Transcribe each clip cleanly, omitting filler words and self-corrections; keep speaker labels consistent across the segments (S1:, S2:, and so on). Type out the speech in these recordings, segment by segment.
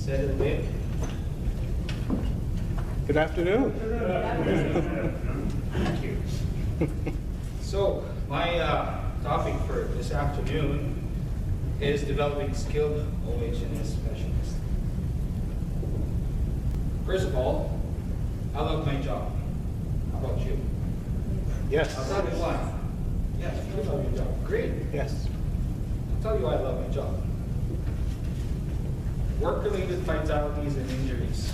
S1: Settle in.
S2: Good afternoon.
S1: Thank you. So, my topic for this afternoon is developing skilled OH specialist. First of all, I love my job. How about you?
S2: Yes.
S1: I'll tell you why. Yes, you love your job. Great.
S2: Yes.
S1: I'll tell you why I love my job. Work-related fatalities and injuries.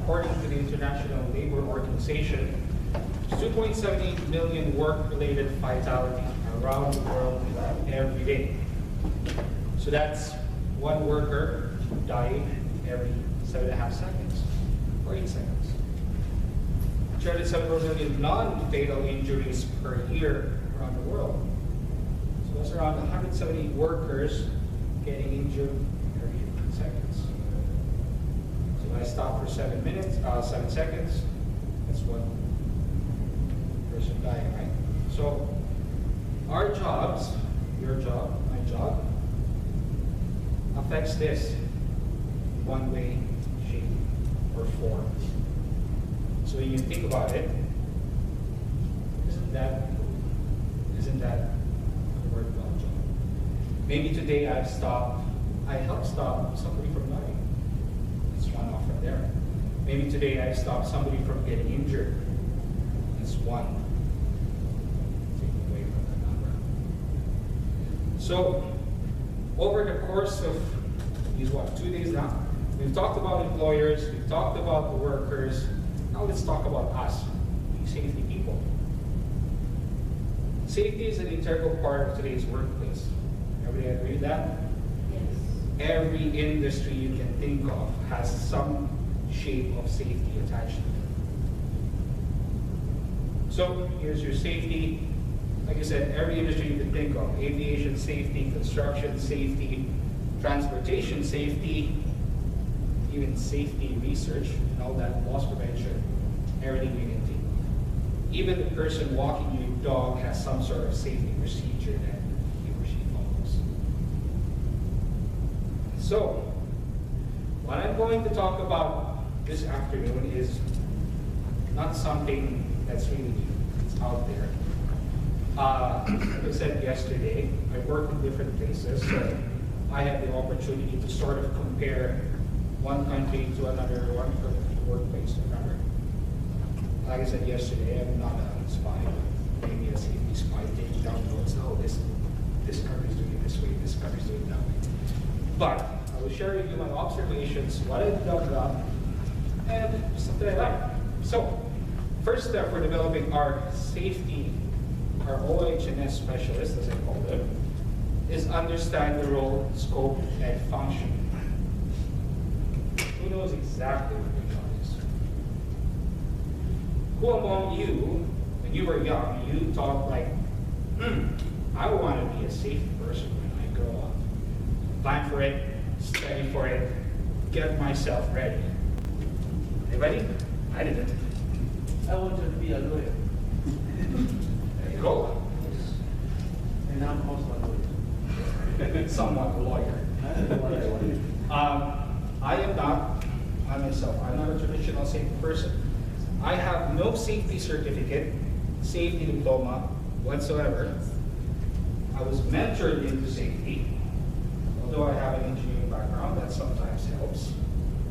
S1: According to the International Labor Organization, 2.78 million work-related fatalities around the world every day. So that's one worker dying every 7.5 seconds, or 8 seconds. 274 million non-fatal injuries per year around the world. So that's around 170 workers getting injured every 15 seconds. So if I stop for 7 seconds, that's one person dying, right? So our jobs, your job, my job, affects this in one way, shape, or form. So when you think about it, isn't that a worthwhile job? Maybe today I helped stop somebody from dying. That's one off right there. Maybe today I stopped somebody from getting injured. That's one. Taking away from that number. So over the course of these 2 days now, we've talked about employers, we've talked about the workers. Now let's talk about us, the safety people. Safety is an integral part of today's workplace. Everybody agree with that?
S3: Yes.
S1: Every industry you can think of has some shape of safety attached to it. So here's your safety. Like I said, every industry you can think of: aviation safety, construction safety, transportation safety, even safety research and all that, loss prevention, everything you can think of. Even the person walking your dog has some sort of safety procedure that he or she follows. So, what I'm going to talk about this afternoon is not something that's really new. It's out there. Like I said yesterday, I worked in different places, so I had the opportunity to sort of compare one country to another, one workplace to another. Like I said yesterday, I'm not a spy, maybe a safety spy taking down notes. Oh, this country's doing it this way, this country's doing it that way. But I will share with you my observations, what I've done up, and something I like. So, first step for developing our safety, our OH&S specialist, as I call them, is understand the role, scope, and function. Who knows exactly what their job is? Who among you, when you were young, you thought like, I want to be a safety person when I grow up. Plan for it, study for it, get myself ready. Anybody? I didn't.
S4: I wanted to be a lawyer.
S1: There you go.
S4: And I'm also a lawyer.
S1: Somewhat a lawyer. I am not, I'm not a traditional safety person. I have no safety certificate, safety diploma whatsoever. I was mentored into safety, although I have an engineering background, that sometimes helps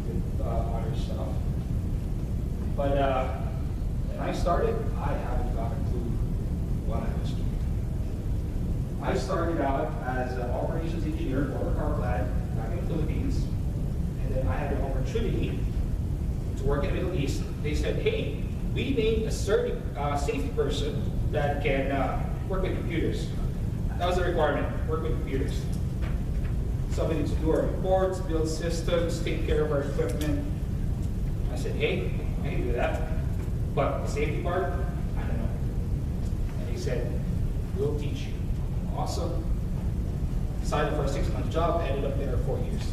S1: with other stuff. But when I started, I haven't got a clue what I was doing. I started out as an operations engineer for a car plant back in the Philippines, and then I had the opportunity to work in the Middle East. They said, hey, we need a safety person that can work with computers. That was the requirement, work with computers. Somebody to do our reports, build systems, take care of our equipment. I said, hey, I can do that. But the safety part, I don't know. And he said, we'll teach you. Awesome. Signed up for a 6-month job, ended up there 4 years.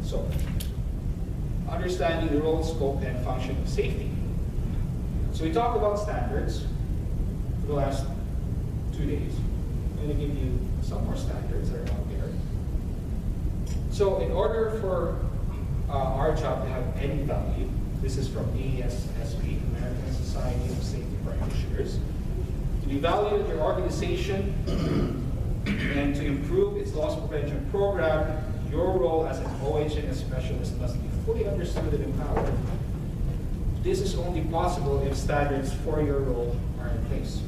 S1: So, understanding the role, scope, and function of safety. So we talked about standards for the last 2 days. I'm going to give you some more standards that are out there. So in order for our job to have any value. This is from ASSP, American Society of Safety Practitioners. To be valued at your organization and to improve its loss prevention program, your role as an OH&S specialist must be fully understood and empowered. This is only possible if standards for your role are in place.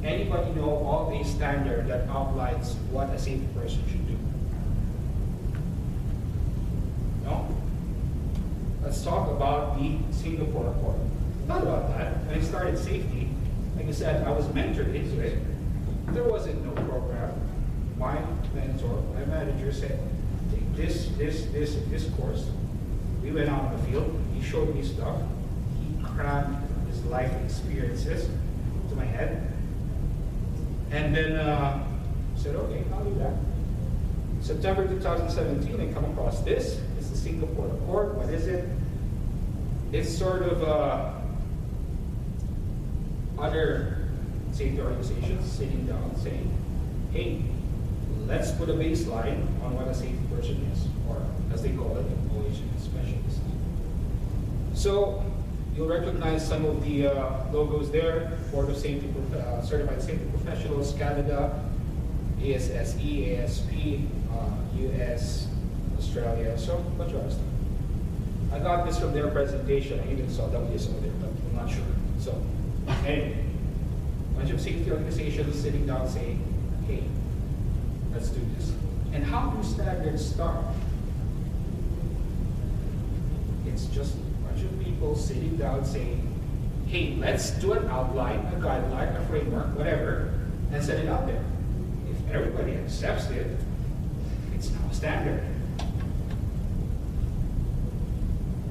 S1: Anybody know of a standard that outlines what a safety person should do? No? Let's talk about the Singapore Accord. Not about that. When I started safety, like I said, I was mentored into it. There wasn't no program. My mentor, my manager said, take this course. We went out in the field. He showed me stuff. He crammed his life experiences to my head. And then said, okay, I'll do that. September 2017, I come across this. It's the Singapore Accord. What is it? It's sort of other safety organizations sitting down saying, hey, let's put a baseline on what a safety person is, or as they call it, an OH&S specialist. So you'll recognize some of the logos there: Board of Safety, Certified Safety Professionals, Canada, ASSE, ASP, US, Australia, so a bunch of other stuff. I got this from their presentation. I even saw WSO there, but I'm not sure. So anyway, a bunch of safety organizations sitting down saying, hey, let's do this. And how do standards start? It's just a bunch of people sitting down saying, hey, let's do an outline, a guideline, a framework, whatever, and set it out there. If everybody accepts it, it's now a standard.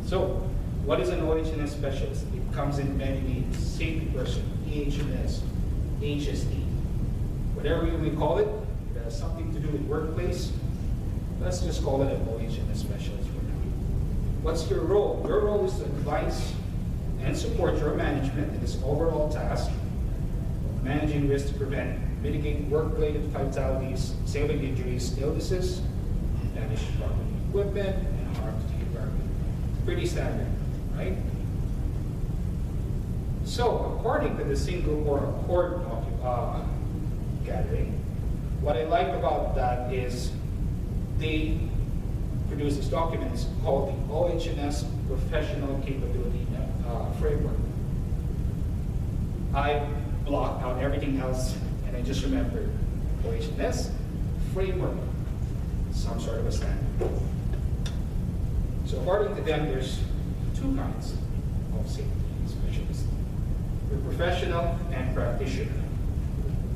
S1: So, what is an OH&S specialist? It comes in many names: safety person, EH&S, HSE, whatever you may call it. It has something to do with workplace. Let's just call it an OH&S specialist for now. What's your role? Your role is to advise and support your management in this overall task of managing risk to prevent, mitigate work-related fatalities, saving injuries, illnesses, damage to property, equipment, and harm to the environment. Pretty standard, right? So, according to the Singapore Accord gathering, what I like about that is they produce this document. It's called the OH&S Professional Capability Framework. I blocked out everything else, and I just remembered OH&S Framework, some sort of a standard. So according to them, there's two kinds of safety specialists: the professional and practitioner.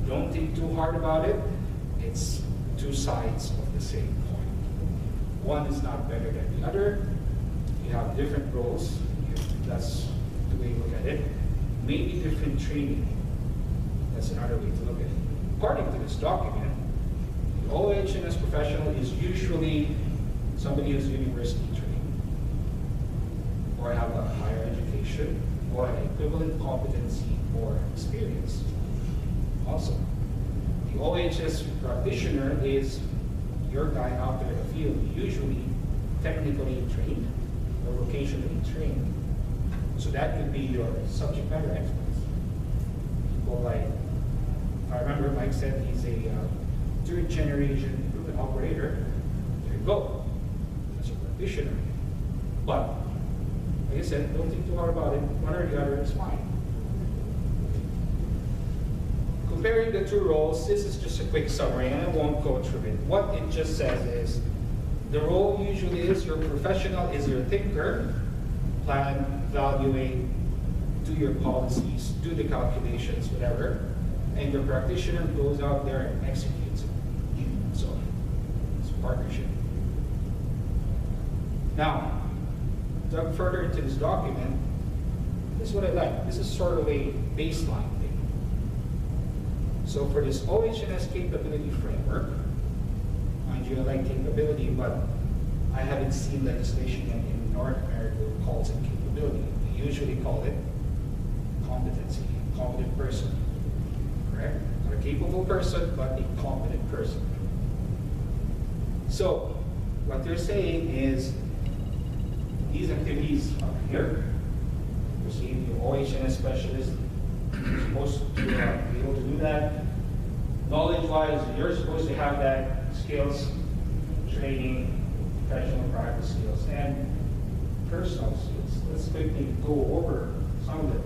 S1: Don't think too hard about it. It's two sides of the same coin. One is not better than the other. You have different roles. That's the way you look at it. Maybe different training. That's another way to look at it. According to this document, the OH&S professional is usually somebody who's university trained, or have a higher education, or an equivalent competency or experience. Also, the OH&S practitioner is your guy out there in the field, usually technically trained or vocationally trained. So that could be your subject matter experts. People like, I remember Mike said he's a third generation equipment operator. There you go. That's a practitioner. But, like I said, don't think too hard about it. One or the other is fine. Comparing the two roles, this is just a quick summary, and I won't go through it. What it just says is, the role usually is your professional is your thinker, plan, evaluate, do your policies, do the calculations, whatever, and your practitioner goes out there and executes it. So, it's a partnership. Now, dug further into this document, this is what I like. This is sort of a baseline thing. So for this OH&S capability framework, mind you, I like capability, but I haven't seen legislation in North America that calls it capability. They usually call it competency, competent person, correct? Not a capable person, but a competent person. So what they're saying is, these activities up here, receive your OHS specialist, you're supposed to be able to do that. Knowledge-wise, you're supposed to have that skills, training, professional practice skills, and personal skills. Let's quickly go over some of them.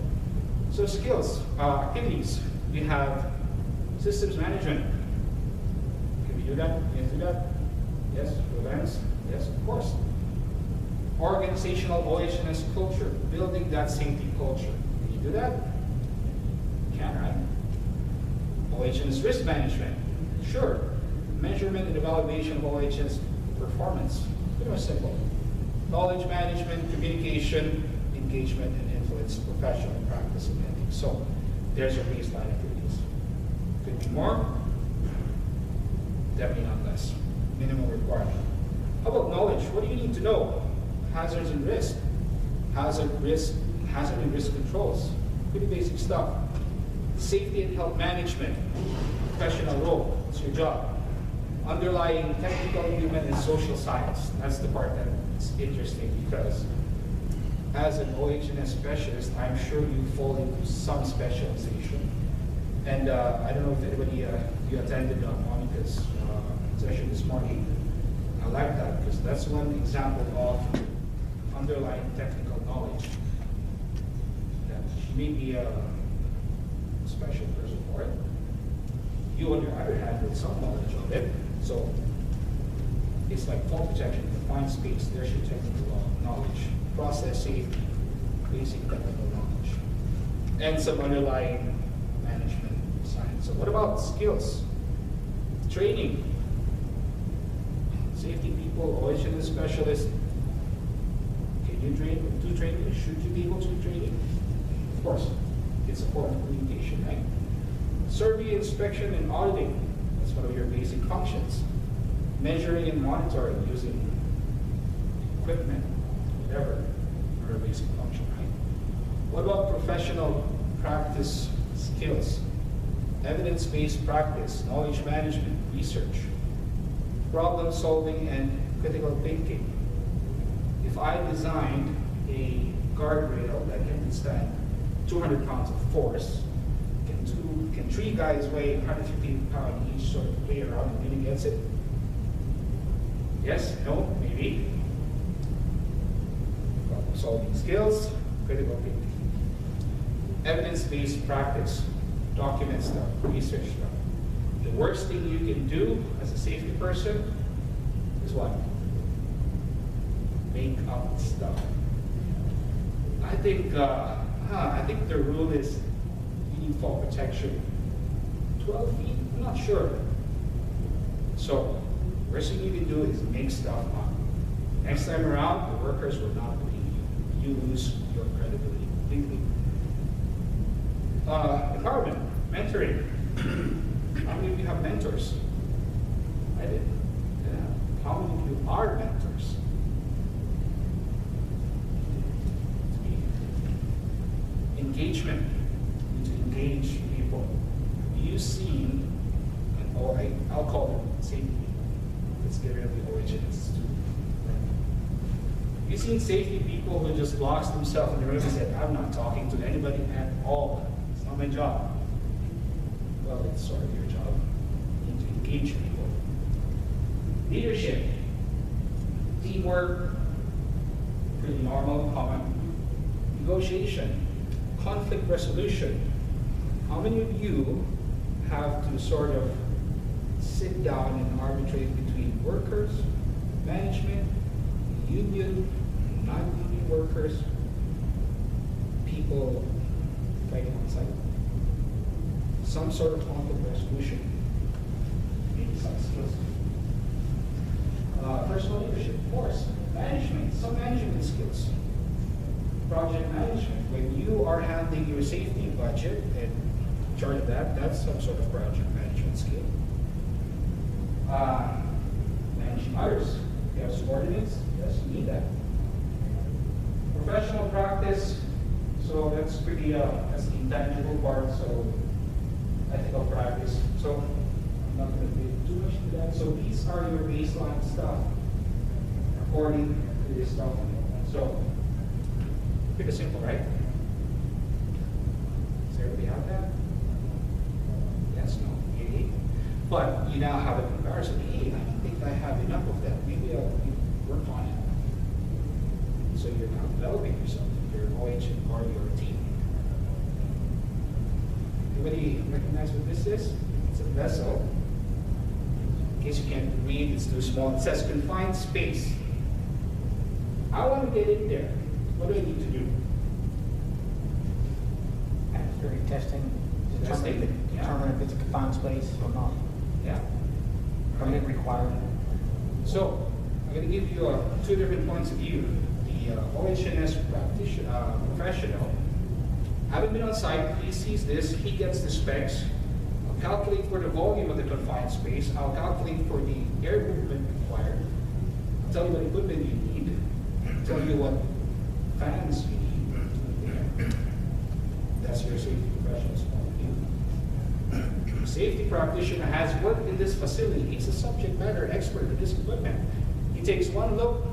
S1: So skills, activities, we have systems management. Can we do that? Can you do that? Yes, Phillipines? Yes, of course. Organizational OHS culture, building that safety culture. Can you do that? You can, right? OHS risk management, sure. Measurement and evaluation of OHS performance, pretty much simple. Knowledge management, communication, engagement, and influence, professional practice and ethics. So there's your baseline activities. Could be more, definitely not less. Minimum requirement. How about knowledge? What do you need to know? Hazards and risk. Hazard and risk controls. Pretty basic stuff. Safety and health management. Professional role. It's your job. Underlying technical, human, and social science. That's the part that's interesting because as an OHS specialist, I'm sure you fall into some specialization. And I don't know if anybody you attended Monica's session this morning. I like that because that's one example of underlying technical knowledge. That she may be a special person for it. You, on your other hand, with some knowledge of it. So it's like fall protection, confined space. There's your technical knowledge. Process safety, basic technical knowledge, and some underlying management science. So what about skills? Training. Safety people, OHS specialists. Can you do training? Should you be able to do training? Of course. It's a form of communication, right? Survey, inspection, and auditing. That's one of your basic functions. Measuring and monitoring using equipment, whatever, are a basic function, right? What about professional practice skills? Evidence-based practice, knowledge management, research, problem solving, and critical thinking. If I designed a guardrail that can withstand 200 pounds of force, can three guys weigh 150 pounds each sort of play around and really gets it? Yes, no, maybe. Problem solving skills, critical thinking. Evidence-based practice, document stuff, research stuff. The worst thing you can do as a safety person is what? Make up stuff. I think the rule is you need fall protection 12 feet. I'm not sure. So, worst thing you can do is make stuff up. Next time around, the workers will not believe you. You lose your credibility completely. Empowerment, mentoring. How many of you have mentors? I did. Yeah. How many of you are mentors? Engagement. You need to engage people. You've seen, I'll call them safety people. Let's get rid of the origins. You've seen safety people who just lost themselves in the room and said, I'm not talking to anybody at all. It's not my job. Well, it's sort of your job. You need to engage people. Leadership. Teamwork. Pretty normal, common. Negotiation. Conflict resolution. How many of you have to sort of sit down and arbitrate between workers, management, union, non-union workers, people fighting on site? Some sort of conflict resolution. Maybe some skills. Personal leadership, of course. Management, some management skills. Project management, when you are handling your safety budget and charge that, that's some sort of project management skill. Managing others. You have subordinates, yes, you need that. Professional practice, so that's pretty, that's the intangible part, so ethical practice. So I'm not going to get too much into that. So these are your baseline stuff according to this document. So, pretty simple, right? Does everybody have that? Yes, no, maybe. But you now have a comparison. Hey, I don't think I have enough of that. Maybe I'll work on it. So you're now developing yourself, your OH or your team. Anybody recognize what this is? It's a vessel. In case you can't read, it's too small. It says confined space. I want to get in there. What do I need to do?
S3: After testing,
S1: Testing, yeah.
S3: determine if it's a confined space or not.
S1: Yeah.
S3: Permit required.
S1: So, I'm going to give you two different points of view. The OH&S professional, having been on site, he sees this, he gets the specs. I'll calculate for the volume of the confined space. I'll calculate for the air movement required. I'll tell you what equipment you need. I'll tell you what fans you need. That's your safety professional's point of view. The safety practitioner has worked in this facility. He's a subject matter expert in this equipment. He takes one look.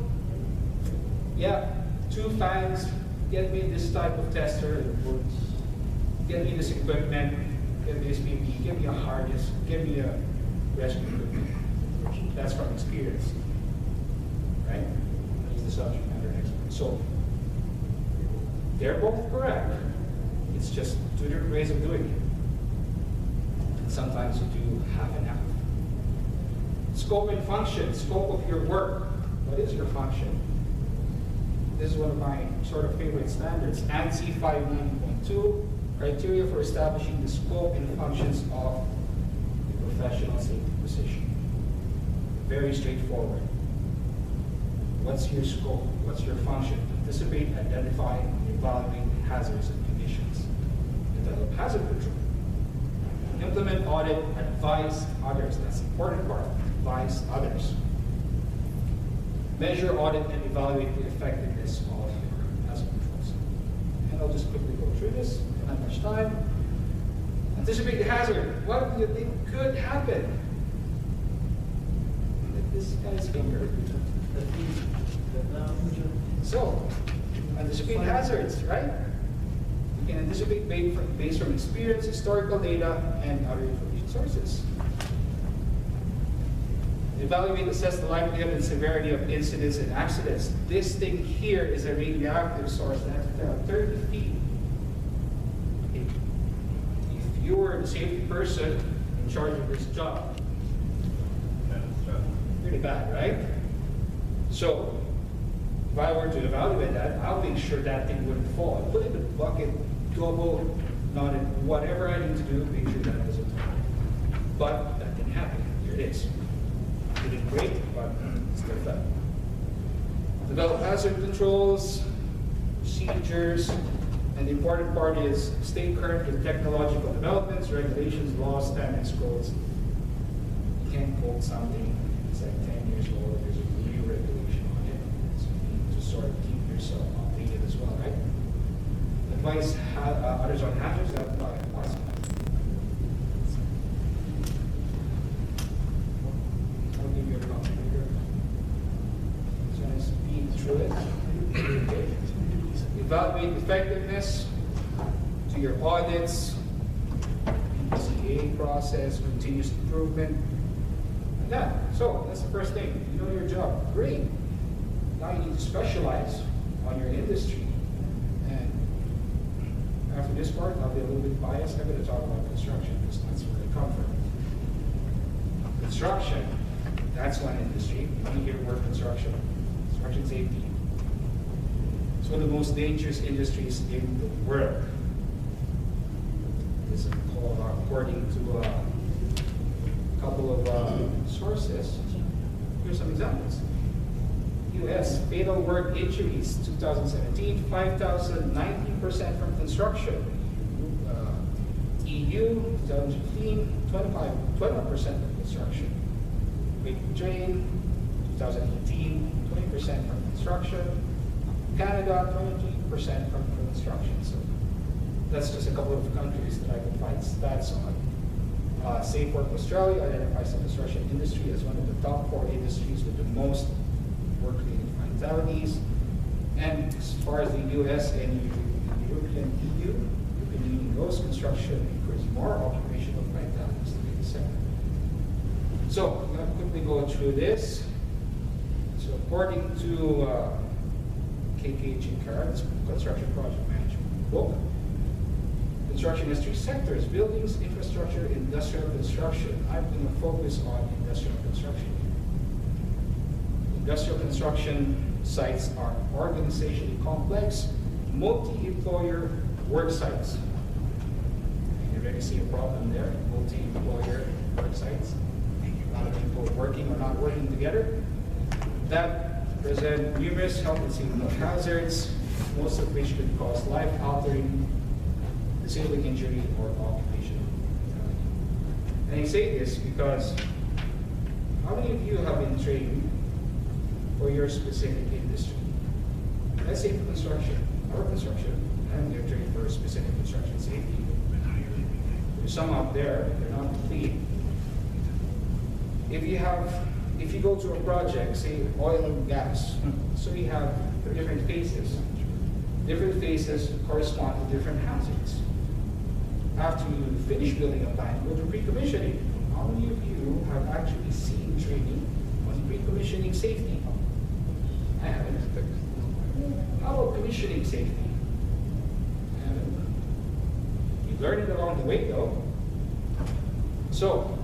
S1: Yeah, 2 fans, get me this type of tester, get me this equipment, get me this PPE, give me a harness, give me a rescue equipment. That's from experience, right? He's the subject matter expert. So, they're both correct. It's just 2 different ways of doing it. And sometimes you do half and half. Scope and function, scope of your work. What is your function? This is one of my sort of favorite standards, ANSI 590.2, criteria for establishing the scope and functions of the professional safety position. Very straightforward. What's your scope? What's your function? Anticipate, identify, and evaluate hazards and conditions. Develop hazard control. Implement, audit, advise others. That's the important part. Advise others. Measure, audit, and evaluate the effectiveness of your hazard controls. And I'll just quickly go through this. Don't have much time. Anticipate the hazard. What do you think could happen? This guy's finger. So, anticipate hazards, right? You can anticipate based from experience, historical data, and other information sources. Evaluate, assess the likelihood and severity of incidents and accidents. This thing here is a radioactive source that's 30 feet. If you were the safety person in charge of this job, pretty bad, right? So, if I were to evaluate that, I'll make sure that thing wouldn't fall. I put it in a bucket, double, knotted, whatever I need to do, make sure that doesn't fall. But that didn't happen. Here it is. It did great, but still fell. Develop hazard controls, procedures, and the important part is stay current with technological developments, regulations, laws, standards, codes. You can't quote something that's like 10 years old. There's a new regulation on it. So you need to sort of keep yourself updated as well, right? Advise others on hazards that apply to us. I'll give you a copy here. So I speed through it. Okay. Evaluate effectiveness to your audits, PCA process, continuous improvement. And that. So that's the first thing. You know your job. Great. Now you need to specialize on your industry. And after this part, I'll be a little bit biased. I'm going to talk about construction because that's where I come from. Construction, that's one industry. You hear the word construction. Construction safety. It's one of the most dangerous industries in the world. This is called, according to a couple of sources. Here's some examples. U.S. fatal work injuries, 2017, 5,019% from construction. EU, 2015, 21% from construction. Great Drain, 2018, 20% from construction. Canada, 23% from construction. So that's just a couple of countries that I can find stats on. Safe Work Australia identifies the construction industry as one of the top 4 industries with the most work-related fatalities. And as far as the US and the European EU, European Union goes, construction incurs more occupational fatalities than the sector. So, I'm going to quickly go through this. So, according to KKHCAR, Construction Project Management book, construction has three sectors: buildings, infrastructure, industrial construction. I'm going to focus on industrial construction. Industrial construction sites are organizationally complex, multi-employer work sites. You already see a problem there, multi-employer work sites. A lot of people working or not working together. That present numerous health and safety hazards, most of which could cause life-altering, disabling injury, or occupational fatality. And I say this because how many of you have been trained for your specific industry? Let's say for construction, and you're trained for specific construction safety. There's some out there, they're not complete. If you go to a project, say oil and gas, so you have different phases. Different phases correspond to different hazards. After you finish building a plant, go to pre-commissioning. How many of you have actually seen training on pre-commissioning safety? I haven't. How about commissioning safety? I haven't. You learn it along the way though. So,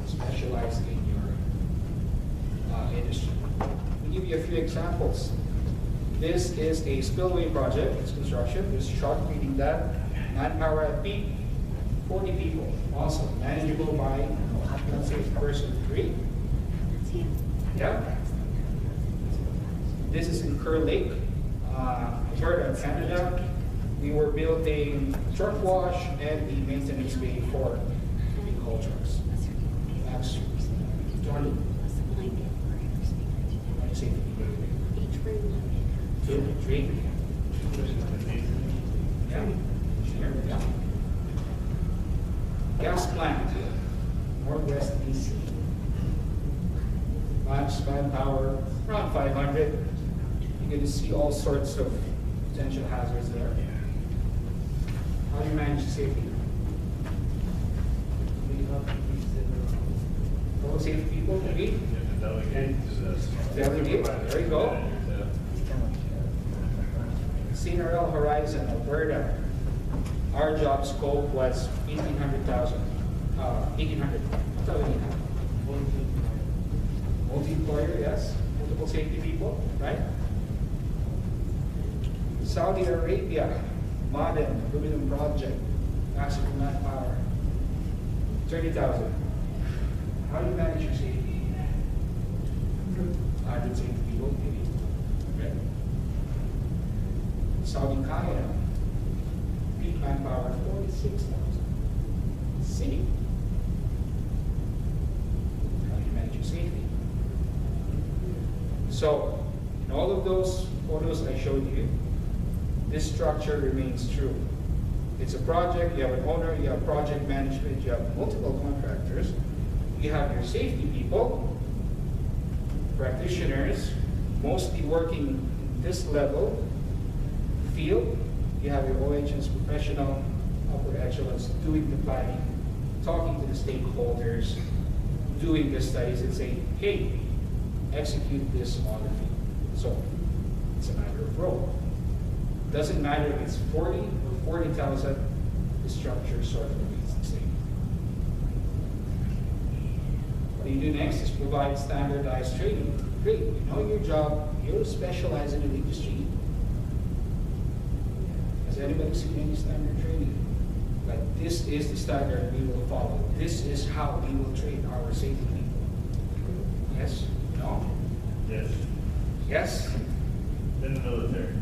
S1: specialize in your industry. I'll give you a few examples. This is a spillway project, it's construction. There's a chart reading that. Manpower at peak, 40 people. Awesome. Manageable by, let's say, person 3. Yeah. This is in Kerr Lake, Alberta, Canada. We were building truck wash and the maintenance bay for haul trucks. That's 200. Two, three. Yeah. Yeah. Gas plant, Northwest BC. Max manpower, around 500. You're going to see all sorts of potential hazards there. How do you manage safety? All safety people, maybe? Delegate, there you go. CNRL Horizon, Alberta. Our job scope was 1,800,000. 1,800. That's all we need. Multi-employer, yes. Multiple safety people, right? Saudi Arabia, Modern Aluminum Project, maximum manpower, 30,000. How do you manage your safety? 100 safety people, maybe. Okay. Saudi Kaya, peak manpower, 46,000. City. How do you manage your safety? So, in all of those photos I showed you, this structure remains true. It's a project, you have an owner, you have project management, you have multiple contractors, you have your safety people, practitioners, mostly working in this level, field, you have your OHS professional, upper echelons doing the planning, talking to the stakeholders, doing the studies and saying, hey, execute this on the field. So, it's a matter of role. Doesn't matter if it's 40 or 40,000, the structure sort of remains the same. What you do next is provide standardized training. Great, you know your job, you're specialized in an industry. Has anybody seen any standard training? Like, this is the standard we will follow. This is how we will train our safety people. Yes? No?
S5: Yes.
S1: Yes?
S5: In the military.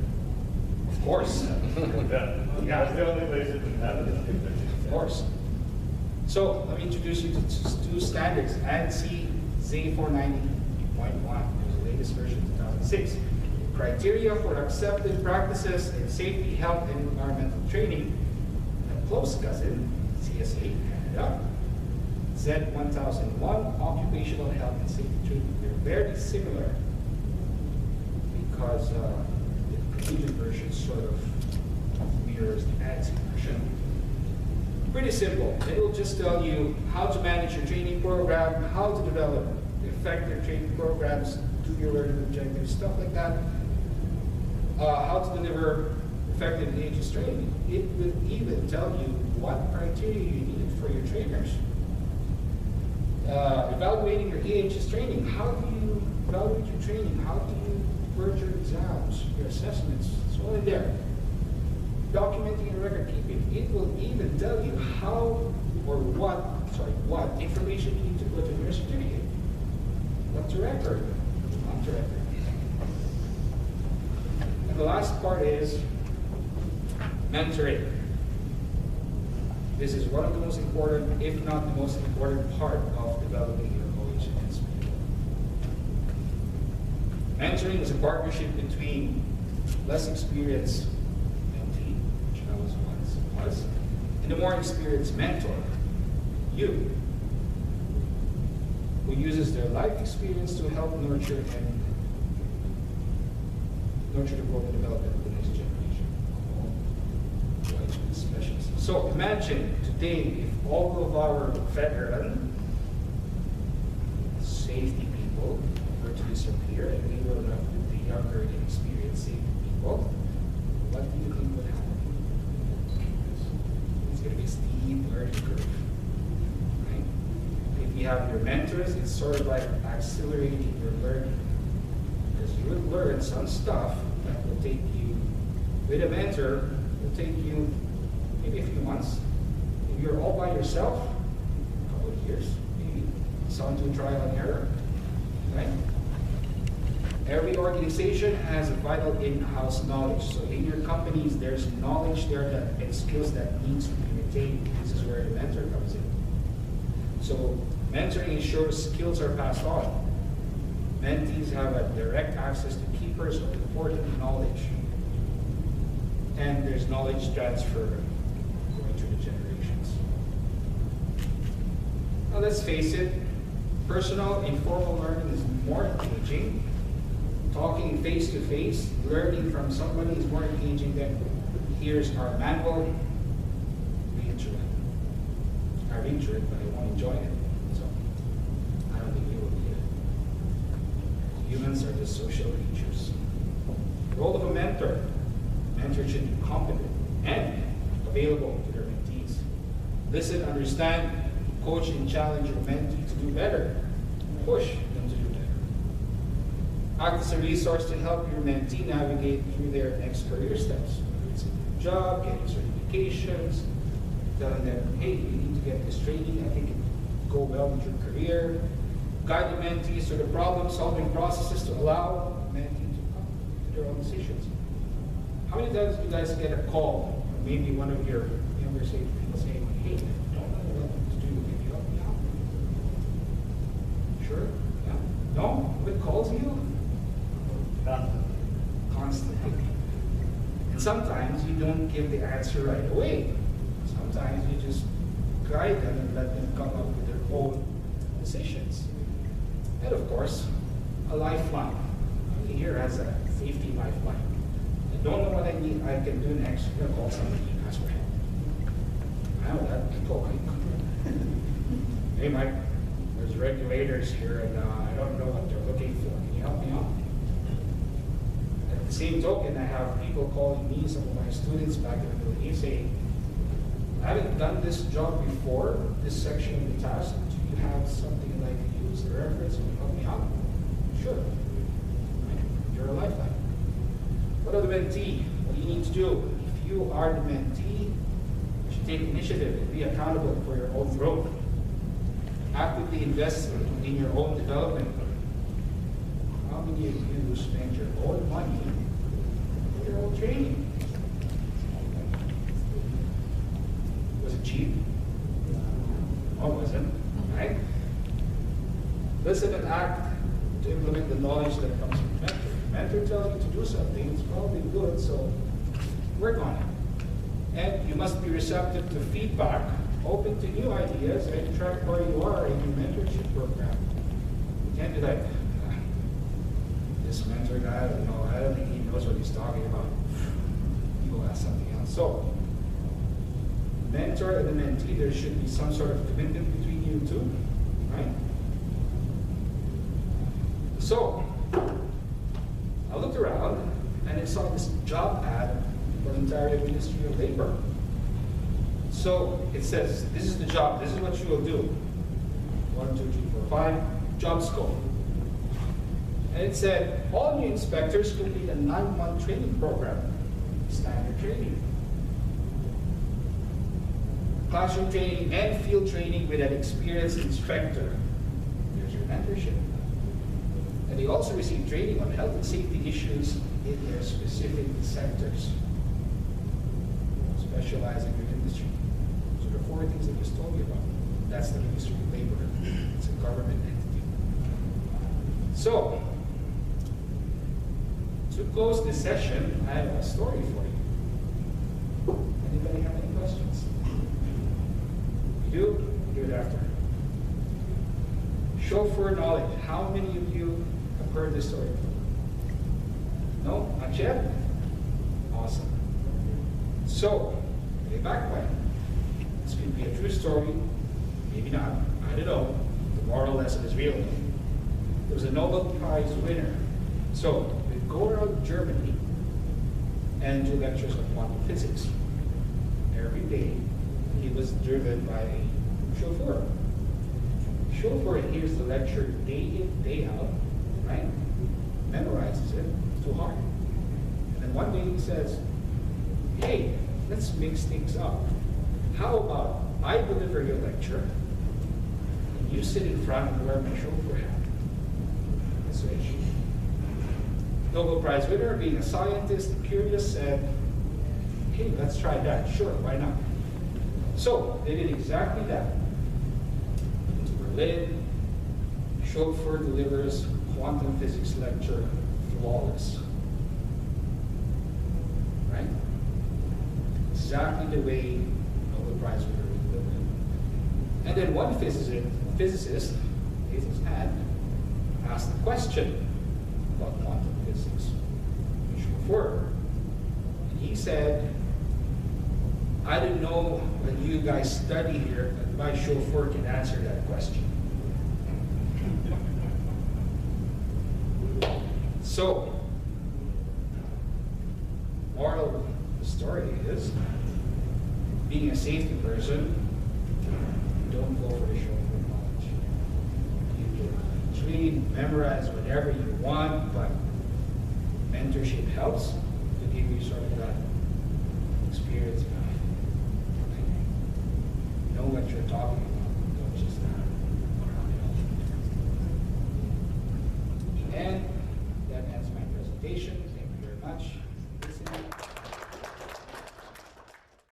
S1: Of course.
S5: Yeah. That's the only place it can happen.
S1: Of course. So let me introduce you to two standards. ANSI Z490.1. There's the latest version, 2006. Criteria for accepted practices in safety, health, and environmental training. A close cousin, CSA Canada. Z1001, occupational health and safety training. They're very similar because the collegiate version sort of mirrors the ADSE version. Pretty simple. It will just tell you how to manage your training program, how to develop effective training programs, do your learning objectives, stuff like that. How to deliver effective AHS training. It will even tell you what criteria you need for your trainers. Evaluating your AHS training. How do you evaluate your training? How do you word your exams, your assessments? It's all in there. Documenting and record keeping. It will even tell you how or what information you need to put in your certificate. What to record, not to record. And the last part is mentoring. This is one of the most important, if not the most important part of developing your OHS people. Mentoring is a partnership between less experienced mentee, which I was once, and a more experienced mentor, you, who uses their life experience to help nurture the growth and development of the next generation of OHS specialists. So imagine today if all of our veteran safety people were to disappear and we were left with the younger and experienced safety people, what do you think would happen? It's going to be a steep learning curve. Right? If you have your mentors, it's sort of like accelerating your learning. Because you will learn some stuff that will take you, with a mentor, will take you maybe a few months. If you're all by yourself, a couple of years, maybe some do trial and error, right? Every organization has a vital in-house knowledge. So in your companies, there's knowledge there and skills that needs to be retained. This is where the mentor comes in. So mentoring ensures skills are passed on. Mentees have a direct access to key personal important knowledge. And there's knowledge transfer going through the generations. Now let's face it, personal, informal learning is more engaging. Talking face-to-face, learning from somebody is more engaging than here's our manual, read through it. I read through it, but I won't enjoy it. So I don't think you will need it. Humans are just social creatures. The role of a mentor. Mentor should be competent and available to their mentees. Listen, understand, coach, and challenge your mentee to do better. Push them to do better. Act as a resource to help your mentee navigate through their next career steps. Whether it's a new job, getting certifications, telling them, hey, you need to get this training, I think it will go well with your career. Guide the mentees through the problem-solving processes to allow the mentee to come to their own decisions. How many times do you guys get a call, or maybe one of your younger stage people saying, hey, I don't know what to do, can you help me out? Sure? Yeah? No? Nobody calls you? Constantly. And sometimes you don't give the answer right away. Sometimes you just guide them and let them come up with their own decisions. And of course, a lifeline. Everybody here has a safety lifeline. I don't know what I need, I can do next. I'm gonna call somebody and ask for help. I know that people like, hey Mike, there's regulators here and I don't know what they're looking for. Can you help me out? At the same token, I have people calling me, some of my students back in the Middle East saying, I haven't done this job before, this section of the task. Do you have something like to use the reference? Can you help me out? Sure. You're a lifeline. What are the mentee? What do you need to do? If you are the mentee, you should take initiative and be accountable for your own growth. Actively invest in your own development. How many of you spend your own money for your own training? Was it cheap? No, it wasn't, right? Listen and act to implement the knowledge that comes from mentor. Mentor tells you to do something, it's probably good, so work on it. And you must be receptive to feedback, open to new ideas, and track where you are in your mentorship program. You can't be like, this mentor guy, you know, I don't think he knows what he's talking about. He will ask something else. So, mentor and the mentee, there should be some sort of commitment between you two, right? So, I looked around and I saw this job ad for the Ontario Ministry of Labor. So it says, this is the job, this is what you will do. 1, 2, 3, 4, 5, job scope. And it said, all new inspectors complete a 9-month training program, standard training. Classroom training and field training with an experienced inspector. There's your mentorship. And they also receive training on health and safety issues in their specific sectors, specializing in industry. So the 4 things I just told you about, that's the Ministry of Labor. It's a government entity. So, to close this session, I have a story for you. Anybody have any questions? You do? We'll do it after. Chauffeur knowledge. How many of you have heard this story? No? Not yet? Awesome. So, way back when, this could be a true story, maybe not, I don't know. The moral lesson is real. There was a Nobel Prize winner. So, we'd go around Germany and do lectures on quantum physics. Every day, he was driven by a chauffeur. The chauffeur hears the lecture day in, day out, right? Memorizes it, too hard. And then one day he says, hey, let's mix things up. How about I deliver your lecture, and you sit in front and wear my chauffeur hat? Switch. Nobel Prize winner, being a scientist and curious, said, hey, let's try that. Sure, why not? So they did exactly that. To Berlin, chauffeur delivers quantum physics lecture, flawless. Right? Exactly the way Nobel Prize winner would deliver it. And then one physicist raised his hand, asked the question about quantum physics. The chauffeur. And he said, I don't know what you guys study here, but my chauffeur can answer that question. So, moral of the story is, being a safety person, don't go for the chauffeur knowledge. You can train, memorize whatever you want, but mentorship helps to give you sort of that experience. Know what you're talking about, don't just and that ends my presentation. Thank you very much.